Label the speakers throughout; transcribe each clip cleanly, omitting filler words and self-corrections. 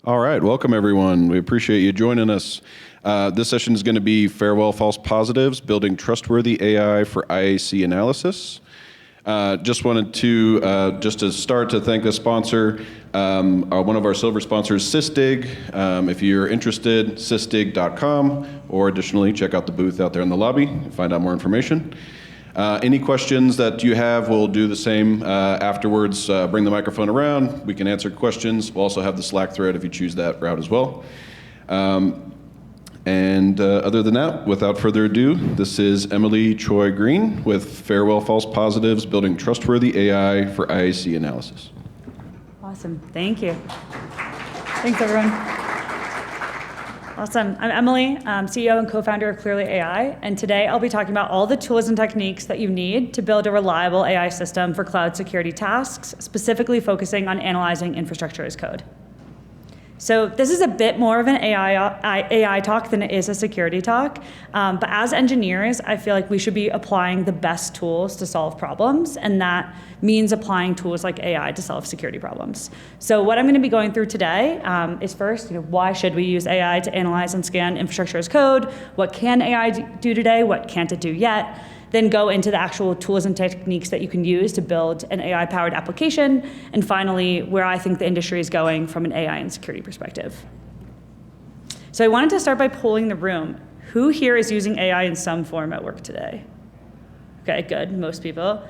Speaker 1: All right, welcome everyone. We appreciate you joining us. This session is going to be Farewell False Positives, Building Trustworthy AI for IaC Analysis. Just wanted to, just to start, to thank the sponsor, one of our silver sponsors, Sysdig. If you're interested, sysdig.com, or additionally, check out the booth out there in the lobby and find out more information. Any questions that you have, we'll do the same afterwards. Bring the microphone around. We can answer questions. We'll also have the Slack thread if you choose that route as well. Other than that, without further ado, this is Emily Choi-Greene with Farewell False Positives, Building Trustworthy AI for IaC Analysis.
Speaker 2: Awesome. Thank you. Thanks, everyone. Awesome. I'm Emily, CEO and co-founder of Clearly AI, and today I'll be talking about all the tools and techniques that you need to build a reliable AI system for cloud security tasks, specifically focusing on analyzing infrastructure as code. So this is a bit more of an AI talk than it is a security talk, but as engineers, I feel like we should be applying the best tools to solve problems, and that means applying tools like AI to solve security problems. So what I'm going to be going through today is first, why should we use AI to analyze and scan infrastructure as code? What can AI do today? What can't it do yet? Then go into the actual tools and techniques that you can use to build an AI-powered application, and finally, where I think the industry is going from an AI and security perspective. So I wanted to start by polling the room. Who here is using AI in some form at work today? Okay, good, most people.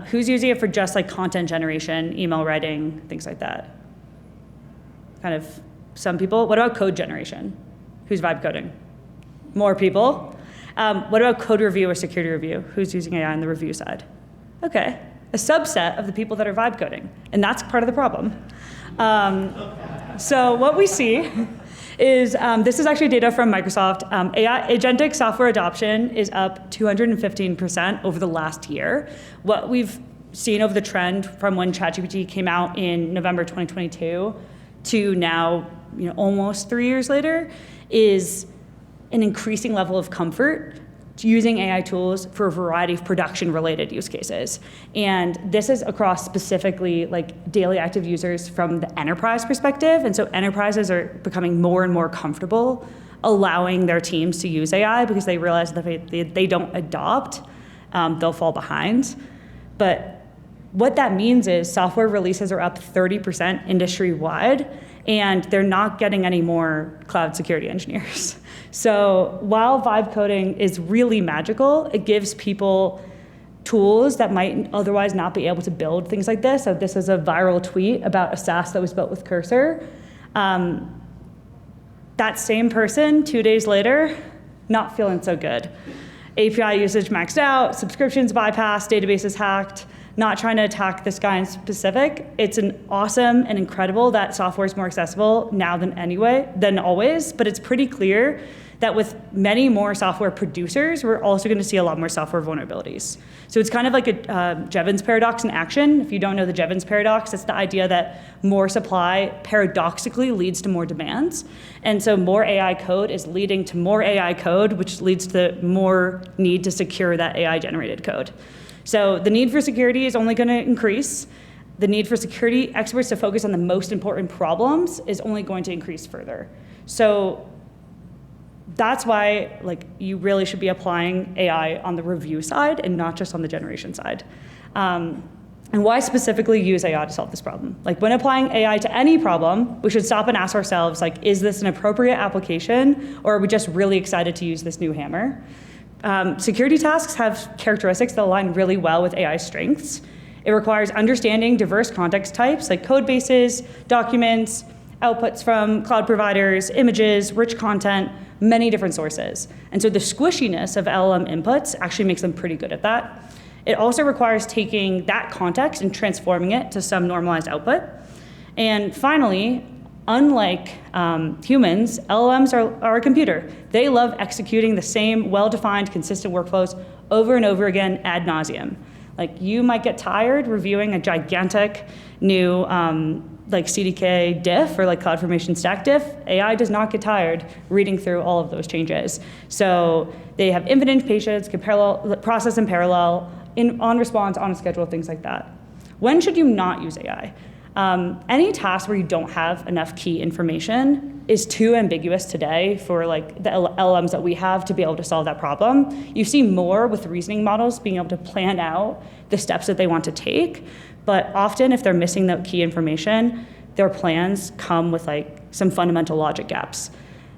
Speaker 2: Who's using it for just like content generation, email writing, things like that? Kind of some people. What about code generation? Who's vibe coding? More people. What about code review or security review? Who's using AI on the review side? Okay, a subset of the people that are vibe coding, and that's part of the problem. So what we see is, this is actually data from Microsoft. AI agentic software adoption is up 215% over the last year. What we've seen over the trend from when ChatGPT came out in November 2022 to now, almost 3 years later, is an increasing level of comfort using AI tools for a variety of production-related use cases. And this is across specifically like daily active users from the enterprise perspective. And so enterprises are becoming more and more comfortable allowing their teams to use AI because they realize that if they don't adopt, they'll fall behind. But what that means is software releases are up 30% industry-wide, and they're not getting any more cloud security engineers. So while vibe coding is really magical, it gives people tools that might otherwise not be able to build things like this. So this is a viral tweet about a SaaS that was built with Cursor. That same person, 2 days later, not feeling so good. API usage maxed out, subscriptions bypassed, databases hacked. Not trying to attack this guy in specific. It's an awesome and incredible that software is more accessible now than always, but it's pretty clear that with many more software producers, we're also going to see a lot more software vulnerabilities. So it's kind of like a Jevons paradox in action. If you don't know the Jevons paradox, it's the idea that more supply paradoxically leads to more demands. And so more AI code is leading to more AI code, which leads to more need to secure that AI-generated code. So the need for security is only going to increase. The need for security experts to focus on the most important problems is only going to increase further. So that's why you really should be applying AI on the review side and not just on the generation side. And why specifically use AI to solve this problem? When applying AI to any problem, we should stop and ask ourselves, is this an appropriate application, or are we just really excited to use this new hammer? Security tasks have characteristics that align really well with AI strengths. It requires understanding diverse context types like code bases, documents, outputs from cloud providers, images, rich content, many different sources. And so the squishiness of LLM inputs actually makes them pretty good at that. It also requires taking that context and transforming it to some normalized output. And finally, unlike humans, LLMs are a computer. They love executing the same well-defined, consistent workflows over and over again ad nauseum. You might get tired reviewing a gigantic new CDK diff or CloudFormation stack diff. AI does not get tired reading through all of those changes. So they have infinite patience, can process in parallel, on response, on a schedule, things like that. When should you not use AI? Any task where you don't have enough key information is too ambiguous today for like the LLMs that we have to be able to solve that problem. You see more with reasoning models being able to plan out the steps that they want to take, but often if they're missing that key information, their plans come with like some fundamental logic gaps.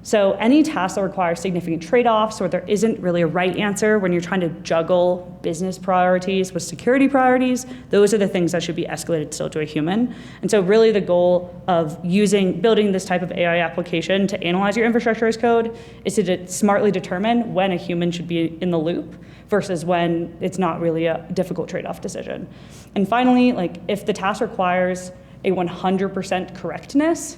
Speaker 2: So any task that requires significant trade-offs or there isn't really a right answer when you're trying to juggle business priorities with security priorities, those are the things that should be escalated still to a human. And so really the goal of building this type of AI application to analyze your infrastructure as code is to smartly determine when a human should be in the loop versus when it's not really a difficult trade-off decision. And finally, like if the task requires a 100% correctness,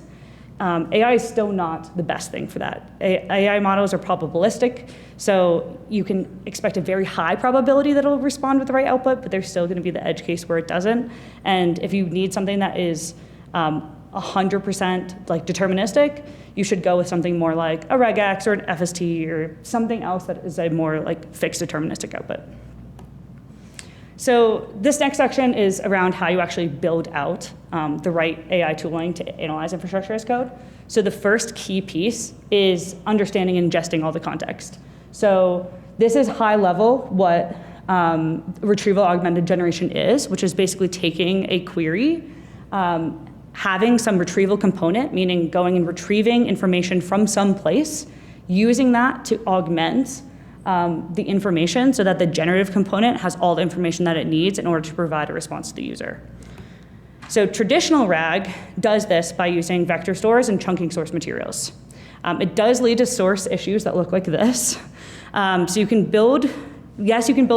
Speaker 2: AI is still not the best thing for that. AI models are probabilistic, so you can expect a very high probability that it'll respond with the right output, but there's still going to be the edge case where it doesn't. And if you need something that is 100% like deterministic, you should go with something more like a regex or an FST or something else that is a more like fixed deterministic output. So this next section is around how you actually build out the right AI tooling to analyze infrastructure as code. So the first key piece is understanding and ingesting all the context. So this is high level what retrieval augmented generation is, which is basically taking a query, having some retrieval component, meaning going and retrieving information from some place, using that to augment the information so that the generative component has all the information that it needs in order to provide a response to the user. So traditional RAG does this by using vector stores and chunking source materials. It does lead to source issues that look like this. So you can build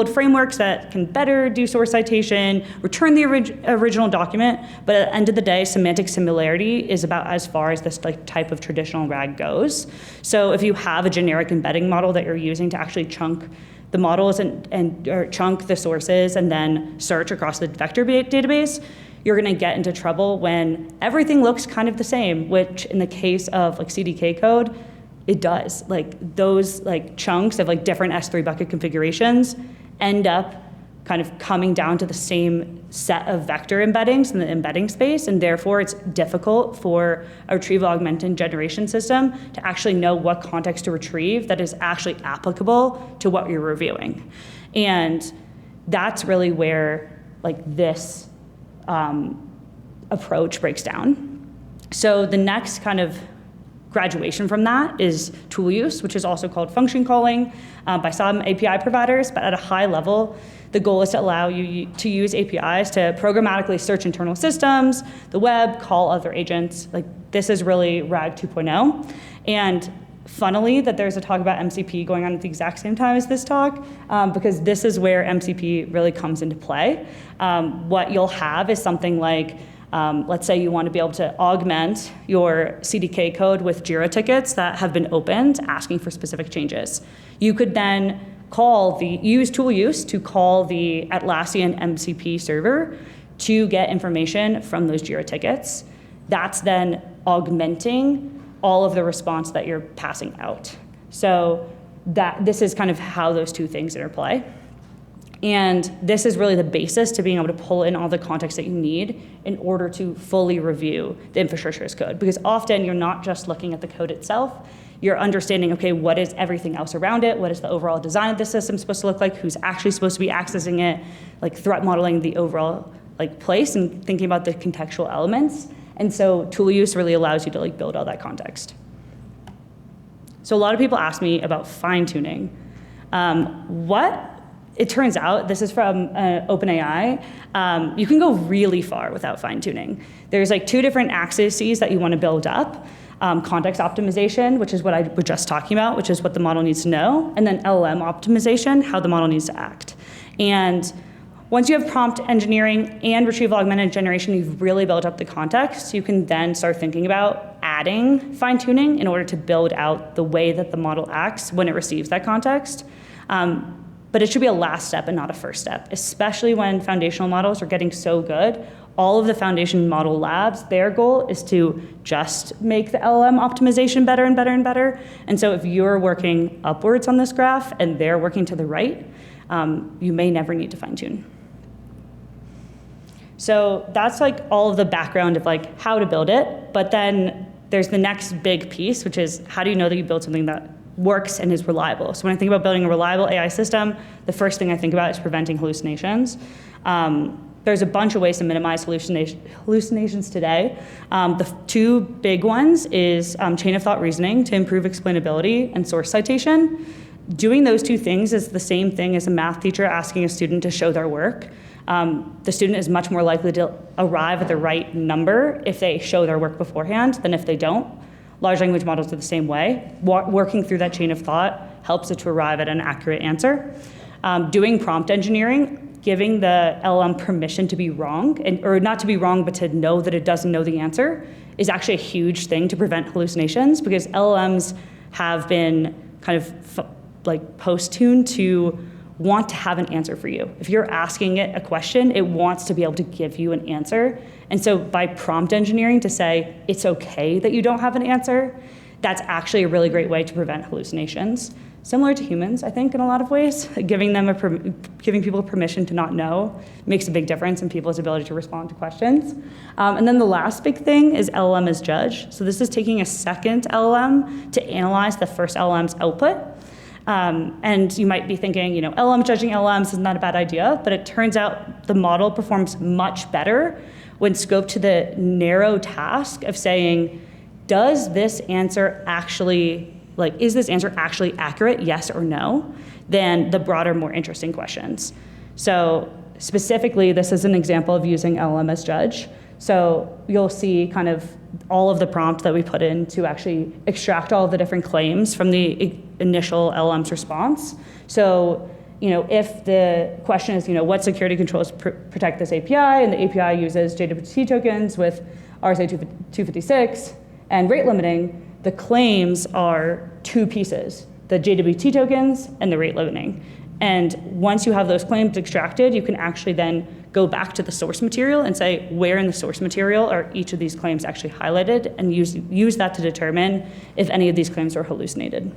Speaker 2: frameworks that can better do source citation, return the original document, but at the end of the day, semantic similarity is about as far as this type of traditional RAG goes. So if you have a generic embedding model that you're using to actually chunk the models or chunk the sources and then search across the vector database, you're going to get into trouble when everything looks kind of the same, which in the case of like CDK code, it does. Like those like chunks of like different S3 bucket configurations end up kind of coming down to the same set of vector embeddings in the embedding space, and therefore it's difficult for a retrieval augmented generation system to actually know what context to retrieve that is actually applicable to what you're reviewing. And that's really where like this approach breaks down. So the next kind of graduation from that is tool use, which is also called function calling by some API providers, but at a high level, the goal is to allow you to use APIs to programmatically search internal systems, the web, call other agents. Like this is really RAG 2.0. And funnily, that there's a talk about MCP going on at the exact same time as this talk, because this is where MCP really comes into play. What you'll have is something like, let's say you want to be able to augment your CDK code with JIRA tickets that have been opened asking for specific changes. You could then use tool use to call the Atlassian MCP server to get information from those JIRA tickets. That's then augmenting all of the response that you're passing out. So this is kind of how those two things interplay. And this is really the basis to being able to pull in all the context that you need in order to fully review the infrastructure as code. Because often you're not just looking at the code itself, you're understanding, okay, what is everything else around it? What is the overall design of the system supposed to look like? Who's actually supposed to be accessing it? Like threat modeling the overall like place and thinking about the contextual elements. And so tool use really allows you to like build all that context. So a lot of people ask me about fine tuning. It turns out, this is from OpenAI, you can go really far without fine tuning. There's like two different axes that you want to build up. Context optimization, which is what I was just talking about, which is what the model needs to know, and then LLM optimization, how the model needs to act. And once you have prompt engineering and retrieval augmented generation, you've really built up the context, you can then start thinking about adding fine tuning in order to build out the way that the model acts when it receives that context. But it should be a last step and not a first step, especially when foundational models are getting so good. All of the foundation model labs, their goal is to just make the LLM optimization better and better and better. And so if you're working upwards on this graph and they're working to the right, you may never need to fine tune. So that's like all of the background of like how to build it. But then there's the next big piece, which is how do you know that you build something that works and is reliable? So when I think about building a reliable AI system, the first thing I think about is preventing hallucinations. There's a bunch of ways to minimize hallucinations today. The two big ones is chain of thought reasoning to improve explainability and source citation. Doing those two things is the same thing as a math teacher asking a student to show their work. The student is much more likely to arrive at the right number if they show their work beforehand than if they don't. Large language models are the same way. Working through that chain of thought helps it to arrive at an accurate answer. Doing prompt engineering, giving the LLM permission to be wrong, or not to be wrong, but to know that it doesn't know the answer, is actually a huge thing to prevent hallucinations, because LLMs have been kind of like post-tuned to want to have an answer for you. If you're asking it a question, it wants to be able to give you an answer. And so by prompt engineering to say, it's okay that you don't have an answer, that's actually a really great way to prevent hallucinations. Similar to humans, I think, in a lot of ways. Giving people permission to not know makes a big difference in people's ability to respond to questions. And then the last big thing is LLM as judge. So this is taking a second LLM to analyze the first LLM's output. And you might be thinking, LLM judging LLMs is not a bad idea, but it turns out the model performs much better when scoped to the narrow task of saying, does this answer actually, is this answer actually accurate, yes or no, than the broader, more interesting questions. So specifically, this is an example of using LLM as judge. So you'll see kind of all of the prompt that we put in to actually extract all of the different claims from the initial LLM's response. So, if the question is, what security controls protect this API, and the API uses JWT tokens with RSA 256 and rate limiting, the claims are two pieces, the JWT tokens and the rate limiting. And once you have those claims extracted, you can actually then go back to the source material and say, where in the source material are each of these claims actually highlighted, and use that to determine if any of these claims are hallucinated.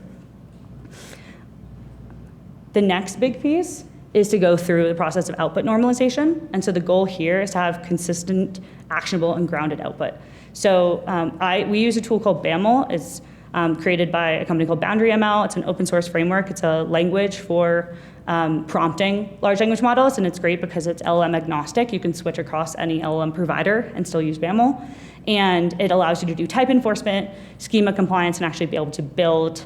Speaker 2: The next big piece is to go through the process of output normalization. And so the goal here is to have consistent, actionable, and grounded output. So we use a tool called BAML. It's created by a company called Boundary ML. It's an open source framework. It's a language for prompting large language models, and it's great because it's LLM agnostic. You can switch across any LLM provider and still use BAML. And it allows you to do type enforcement, schema compliance, and actually be able to build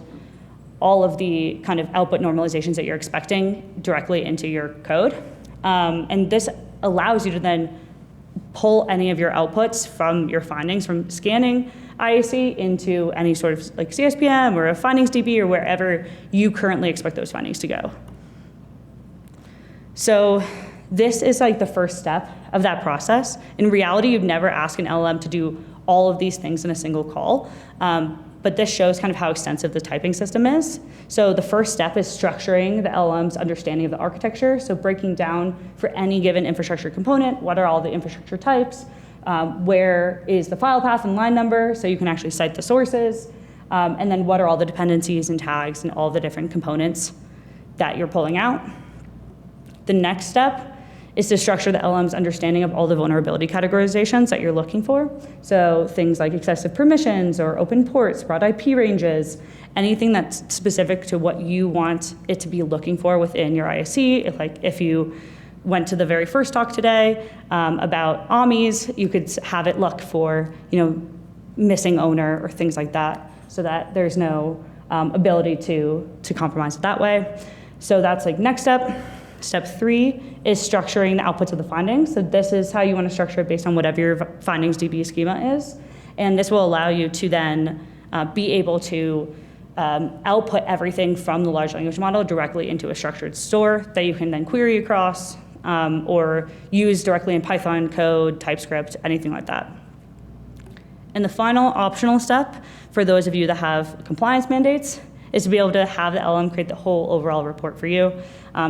Speaker 2: all of the kind of output normalizations that you're expecting directly into your code. And this allows you to then pull any of your outputs from your findings from scanning IaC into any sort of CSPM or a findings DB or wherever you currently expect those findings to go. So this is the first step of that process. In reality, you'd never ask an LLM to do all of these things in a single call. But this shows kind of how extensive the typing system is. So the first step is structuring the LLM's understanding of the architecture. So breaking down for any given infrastructure component, what are all the infrastructure types, where is the file path and line number, so you can actually cite the sources, and then what are all the dependencies and tags and all the different components that you're pulling out. The next step is to structure the LLM's understanding of all the vulnerability categorizations that you're looking for. So things like excessive permissions or open ports, broad IP ranges, anything that's specific to what you want it to be looking for within your IaC. If you went to the very first talk today about AMIs, you could have it look for missing owner or things like that, so that there's no ability to compromise it that way. So that's next step. Step 3 is structuring the outputs of the findings. So this is how you want to structure it based on whatever your findings DB schema is. And this will allow you to then be able to output everything from the large language model directly into a structured store that you can then query across or use directly in Python code, TypeScript, anything like that. And the final optional step for those of you that have compliance mandates is to be able to have the LLM create the whole overall report for you.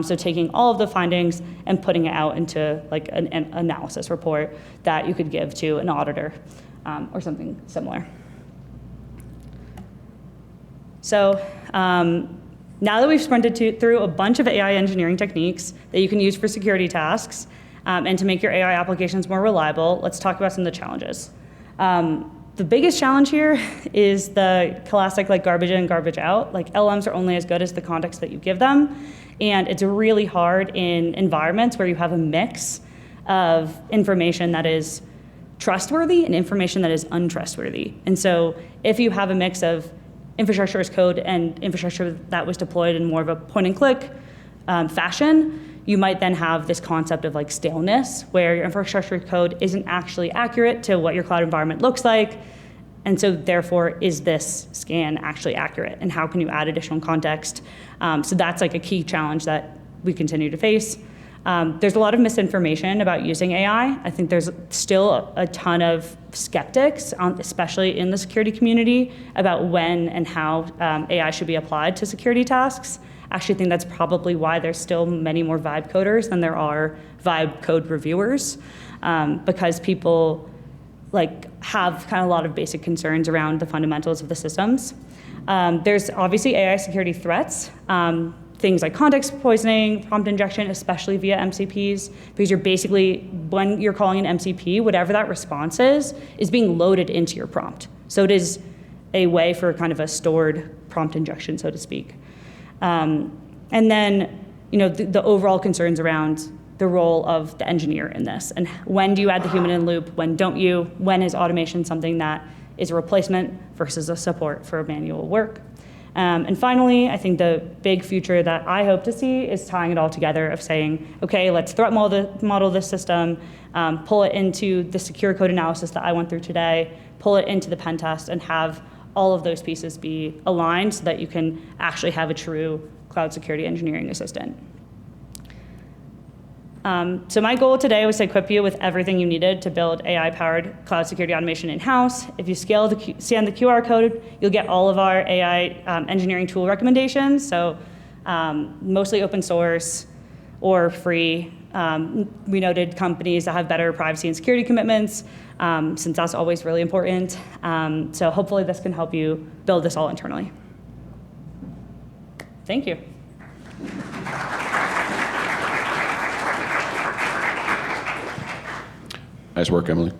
Speaker 2: So taking all of the findings and putting it out into an analysis report that you could give to an auditor or something similar. So now that we've sprinted through a bunch of AI engineering techniques that you can use for security tasks, and to make your AI applications more reliable, let's talk about some of the challenges. The biggest challenge here is the classic like garbage in, garbage out. Like LLMs are only as good as the context that you give them. And it's really hard in environments where you have a mix of information that is trustworthy and information that is untrustworthy. And so if you have a mix of infrastructure as code and infrastructure that was deployed in more of a point and click fashion, you might then have this concept of like staleness, where your infrastructure code isn't actually accurate to what your cloud environment looks like. And so therefore, is this scan actually accurate? And how can you add additional context? So that's like a key challenge that we continue to face. There's a lot of misinformation about using AI. I think there's still a ton of skeptics, especially in the security community, about when and how AI should be applied to security tasks. I actually think that's probably why there's still many more vibe coders than there are vibe code reviewers, because people like have kind of a lot of basic concerns around the fundamentals of the systems. There's obviously AI security threats, things like context poisoning, prompt injection, especially via MCPs, because you're basically, when you're calling an MCP, whatever that response is being loaded into your prompt. So it is a way for kind of a stored prompt injection, so to speak. And then, the overall concerns around the role of the engineer in this, and when do you add the human in the loop, when don't you, when is automation something that is a replacement versus a support for manual work. And finally, I think the big future that I hope to see is tying it all together of saying, okay, let's threat model this system, pull it into the secure code analysis that I went through today, pull it into the pen test, and have all of those pieces be aligned so that you can actually have a true cloud security engineering assistant. So my goal today was to equip you with everything you needed to build AI-powered cloud security automation in-house. If you scan the QR code, you'll get all of our AI engineering tool recommendations, so mostly open source or free. We noted companies that have better privacy and security commitments, since that's always really important. So hopefully this can help you build this all internally. Thank you.
Speaker 1: Nice work, Emily.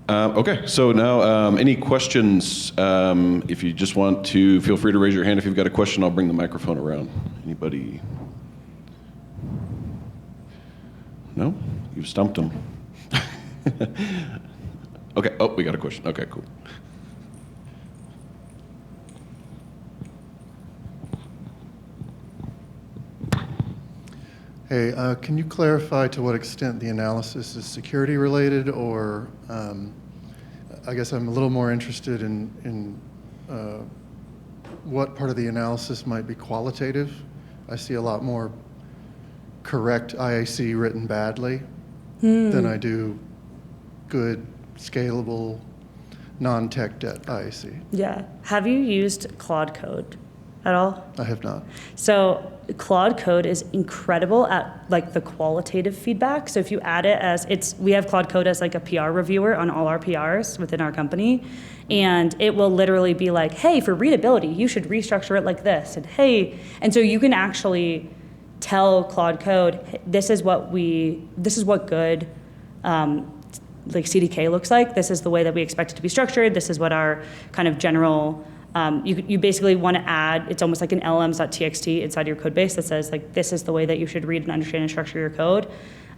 Speaker 1: Okay, so now any questions? If you just want to, feel free to raise your hand if you've got a question. I'll bring the microphone around. Anybody? No? You've stumped them. Okay, oh, we got a question. Okay, cool.
Speaker 3: Hey, can you clarify to what extent the analysis is security related, or I guess I'm a little more interested in what part of the analysis might be qualitative? I see a lot more correct IaC written badly than I do good, scalable, non-tech debt IaC.
Speaker 2: Yeah. Have you used Claude Code at all?
Speaker 3: I have not.
Speaker 2: So Claude Code is incredible at like the qualitative feedback. So if you add it as we have Claude Code as like a PR reviewer on all our PRs within our company, and it will literally be like, hey, for readability, you should restructure it like this, and hey, and so you can actually tell Claude Code, this is what good like CDK looks like. This is the way that we expect it to be structured. This is what our kind of general. You basically want to add, it's almost like an LLMs.txt inside your code base that says like, this is the way that you should read and understand and structure your code.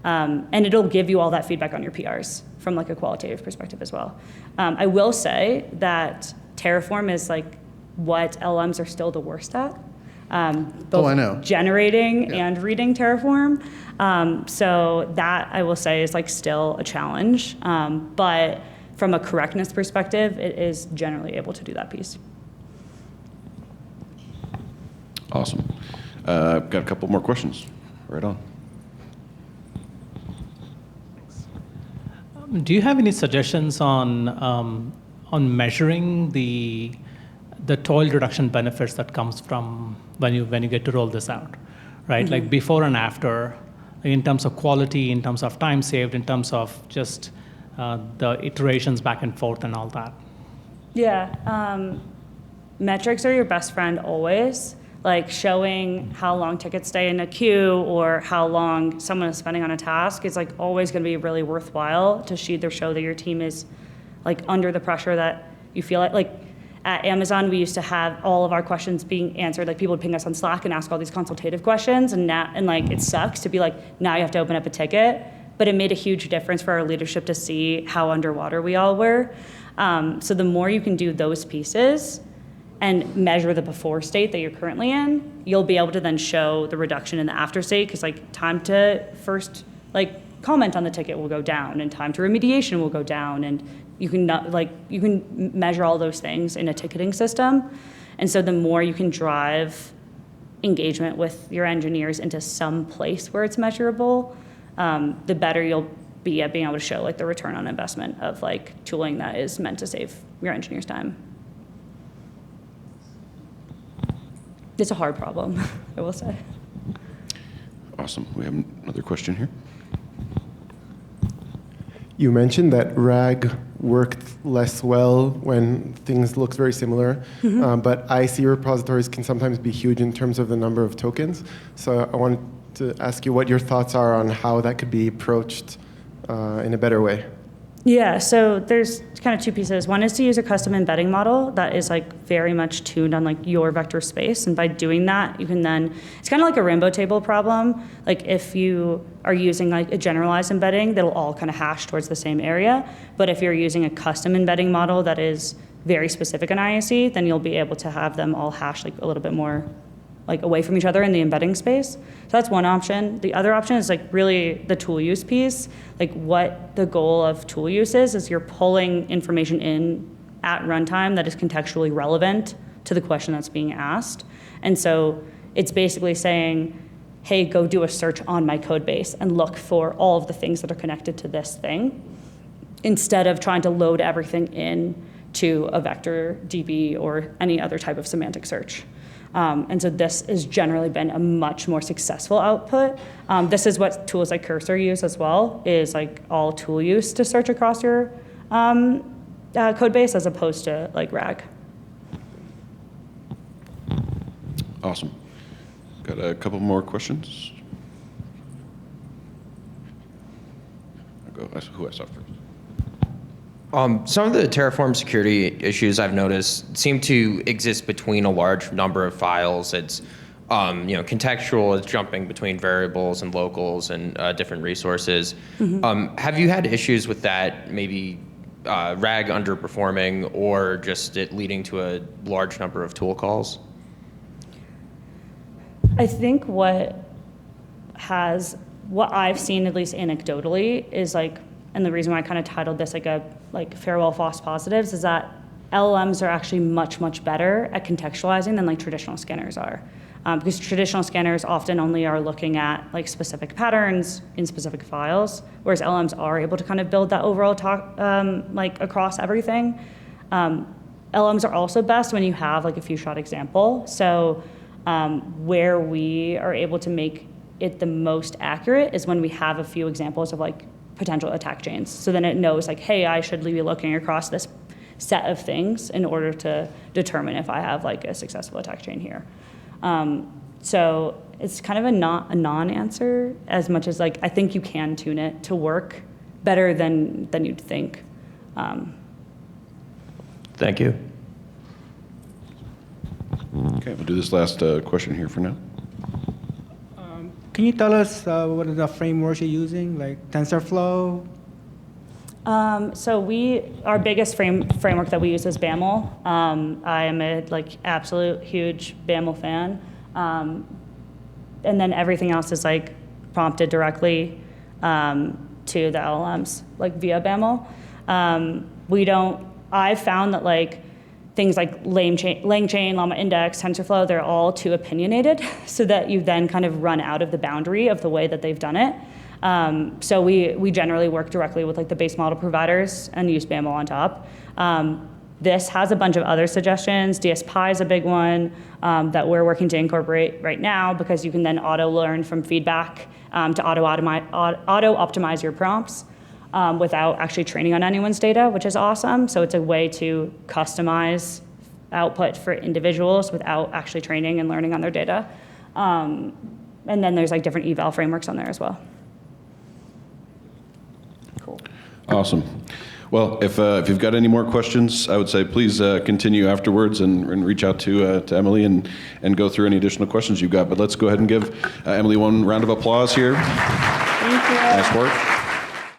Speaker 2: And it'll give you all that feedback on your PRs from like a qualitative perspective as well. I will say that Terraform is like what LLMs are still the worst at. Both
Speaker 3: I know.
Speaker 2: generating and reading Terraform. So that I will say is like still a challenge. But from a correctness perspective, it is generally able to do that piece.
Speaker 1: Awesome. Got a couple more questions. Right on.
Speaker 4: Do you have any suggestions on measuring the toil reduction benefits that comes from when you get to roll this out, right? Mm-hmm. Like before and after, in terms of quality, in terms of time saved, in terms of just the iterations back and forth and all that.
Speaker 2: Yeah, metrics are your best friend always. Like showing how long tickets stay in a queue or how long someone is spending on a task is like always going to be really worthwhile to either show that your team is like under the pressure that you feel like at Amazon, we used to have all of our questions being answered. Like people would ping us on Slack and ask all these consultative questions, and like it sucks to be like, now you have to open up a ticket. But it made a huge difference for our leadership to see how underwater we all were. So the more you can do those pieces and measure the before state that you're currently in, you'll be able to then show the reduction in the after state, because like time to first like comment on the ticket will go down, and time to remediation will go down, and you can measure all those things in a ticketing system. And so the more you can drive engagement with your engineers into some place where it's measurable, the better you'll be at being able to show like the return on investment of like tooling that is meant to save your engineers time. It's a hard problem, I will say.
Speaker 1: Awesome. We have another question here.
Speaker 5: You mentioned that RAG worked less well when things look very similar, but IaC repositories can sometimes be huge in terms of the number of tokens. So I wanted to ask you what your thoughts are on how that could be approached in a better way.
Speaker 2: Yeah, so there's kind of two pieces. One is to use a custom embedding model that is like very much tuned on like your vector space. And by doing that, you can then, it's kind of like a rainbow table problem. Like if you are using like a generalized embedding, that'll all kind of hash towards the same area. But if you're using a custom embedding model that is very specific in IaC, then you'll be able to have them all hash like a little bit more like away from each other in the embedding space. So that's one option. The other option is like really the tool use piece. Like what the goal of tool use is you're pulling information in at runtime that is contextually relevant to the question that's being asked. And so it's basically saying, hey, go do a search on my code base and look for all of the things that are connected to this thing, instead of trying to load everything in to a vector DB or any other type of semantic search. And so this has generally been a much more successful output. This is what tools like Cursor use as well, is like all tool use to search across your code base as opposed to like RAG.
Speaker 1: Awesome. Got a couple more questions. I'll go. Who I saw first?
Speaker 6: Some of the Terraform security issues I've noticed seem to exist between a large number of files. It's contextual, it's jumping between variables and locals and different resources. Have you had issues with that, maybe RAG underperforming or just it leading to a large number of tool calls?
Speaker 2: I think what I've seen, at least anecdotally, is like, and the reason why I kind of titled this like farewell false positives, is that LLMs are actually much, much better at contextualizing than like traditional scanners are. Because traditional scanners often only are looking at like specific patterns in specific files, whereas LLMs are able to kind of build that overall talk like across everything. LLMs are also best when you have like a few shot example. So where we are able to make it the most accurate is when we have a few examples of like potential attack chains. So then it knows like, hey, I should be looking across this set of things in order to determine if I have like a successful attack chain here. So it's kind of a non-answer, as much as like I think you can tune it to work better than you'd think.
Speaker 6: Thank you.
Speaker 1: Okay, we'll do this last question here for now.
Speaker 7: Can you tell us what are the frameworks you're using, like TensorFlow?
Speaker 2: So our biggest framework that we use is BAML. I am a like absolute huge BAML fan. And then everything else is like prompted directly to the LLMs, like via BAML. I've found that like things like LangChain, Llama Index, TensorFlow, they're all too opinionated, so that you then kind of run out of the boundary of the way that they've done it. So we generally work directly with like the base model providers and use BAML on top. This has a bunch of other suggestions. DSPy is a big one that we're working to incorporate right now, because you can then auto-learn from feedback to auto-optimize your prompts without actually training on anyone's data, which is awesome. So it's a way to customize output for individuals without actually training and learning on their data. And then there's like different eval frameworks on there as well. Cool.
Speaker 1: Awesome. Well, if you've got any more questions, I would say please continue afterwards and reach out to Emily and go through any additional questions you've got. But let's go ahead and give Emily one round of applause here.
Speaker 2: Thank you.
Speaker 1: Nice work.